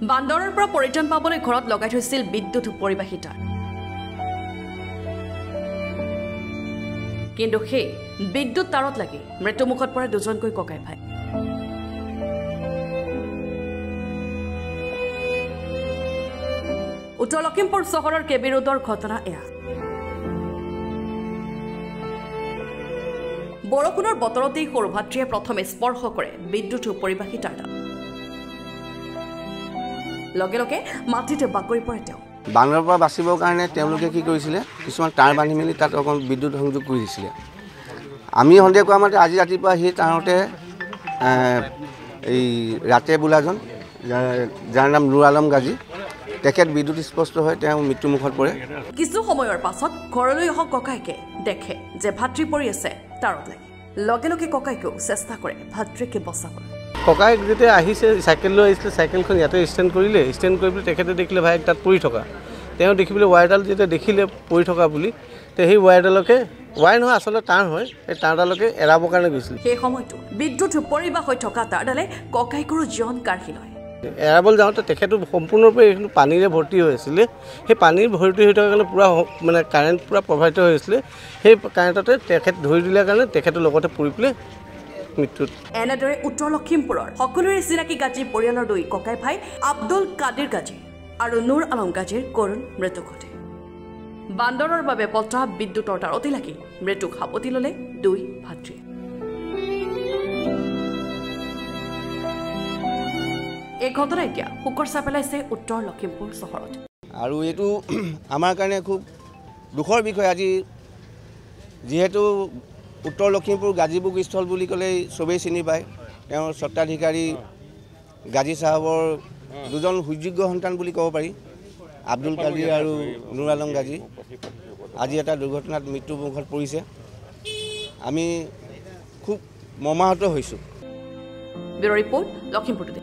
বান্দৰৰ পৰা পৰিত্ৰাণ পাবলৈ ঘৰত লগাই থৈছিল বিদ্যুৎ পৰিবাহী তাঁৰ। কিন্তু সেই বিদ্যুৎ তাঁৰত লাগি মৃত্যুমুখত পৰে দুজনকৈ ককাই ভাই। উত্তৰ লখিমপুৰ চহৰৰ কেবি ৰোডৰ ঘটনা এয়া। বৰষুণৰ বতৰতেই সৰু ভাতৃয়ে প্ৰথমে স্পৰ্শ কৰে বিদ্যুৎ পৰিবাহী তাঁৰডাল। লগে লগে মাটিতে বাগৰি পৰে তেওঁ। বানৰ পৰা বাচিবৰ কাৰণে তেওঁলোকে কি কৰিছিলে, কিছুমান তাঁৰ বান্ধি মেলি তাত অকণ বিদ্যুৎ সংযোগ কৰি দিছিলে। আমি সন্দেহ কৰা মতে আজি ৰাতিপুৱা সেই তাঁৰতে এই ৰাতে বোলাজন, যাৰ নাম নুৰ আলম গাজী, তেখেত বিদ্যুৎ স্পষ্ট হৈ তেওঁ মৃত্যুমুখত পৰে। কিছু সময়ৰ পাছত ঘৰলৈ অহা ককাইকে দেখে যে ভাতৃ পৰি আছে তাঁৰত লাগি। লগে লগে ককাইকেও চেষ্টা কৰে ভাতৃকে বচাবলৈ। ককাইক যেতিয়া আহিছে, চাইকেল লৈ আহিছিলে, চাইকেলখন ইয়াতে ষ্টেণ্ড কৰিলে। ষ্টেণ্ড কৰি পেলাই তেখেতে দেখিলে ভাইক তাত পৰি থকা। তেওঁ দেখি পেলাই ৱায়াৰডাল যেতিয়া দেখিলে পৰি থকা বুলি, তে সেই ৱায়াৰডালকে, ৱায়াৰ নহয় আচলতে তাঁৰ হয়, সেই তাঁৰডালকে এৰাবৰ কাৰণে গৈছিল। সেই সময়তো বিদ্যুৎ পৰিবাহ হৈ থকা তাঁৰডালে ককাইকৰো জীৱন কাঢ়ি লয়। এৰাবলৈ যাওঁতে তেখেতো সম্পূৰ্ণৰূপে এইখিনি পানীৰে ভৰ্তি হৈ আছিলে। সেই পানীৰ ভৰ্তি হৈ থকাৰ কাৰণে পূৰা মানে কাৰেণ্ট পূৰা প্ৰভাৱিত হৈ আছিলে। সেই কাৰেণ্টতে তেখেত ধৰি দিলে কাৰণে তেখেতৰ লগতে পৰি পেলাই মৃত্যুত। এনেদৰে উত্তৰ লখিমপুৰৰ সকলোৰে চিনাকি গাজীৰ পৰিয়ালৰ দুই ককাই ভাই আব্দুল কাদিৰ গাজী আৰু নুৰ আলম গাজীৰ কৰুণ মৃত্যু ঘটে। বান্দৰৰ বাবে পতা বিদ্যুৎৰ তাঁৰতে লাগি মৃত্যুক সাৱটি ল'লে দুই ভাতৃয়ে। এই ঘটনা এতিয়া শোকৰ ছাঁ পেলাইছে উত্তৰ লখিমপুৰ চহৰত। আৰু এইটো আমাৰ কাৰণে খুব দুখৰ বিষয়। আজি যিহেতু উত্তৰ লখিমপুৰ গাজী বুক স্থল বুলি ক'লেই চবেই চিনি পায়। তেওঁৰ স্বত্বাধিকাৰী গাজী চাহাবৰ দুজন সুযোগ্য সন্তান বুলি ক'ব পাৰি, আব্দুল কাদিৰ আৰু নুৰ আলম গাজী। আজি এটা দুৰ্ঘটনাত মৃত্যুমুখত পৰিছে। আমি খুব মৰ্মাহত হৈছোঁ। Bureau report, Lakhimpur today.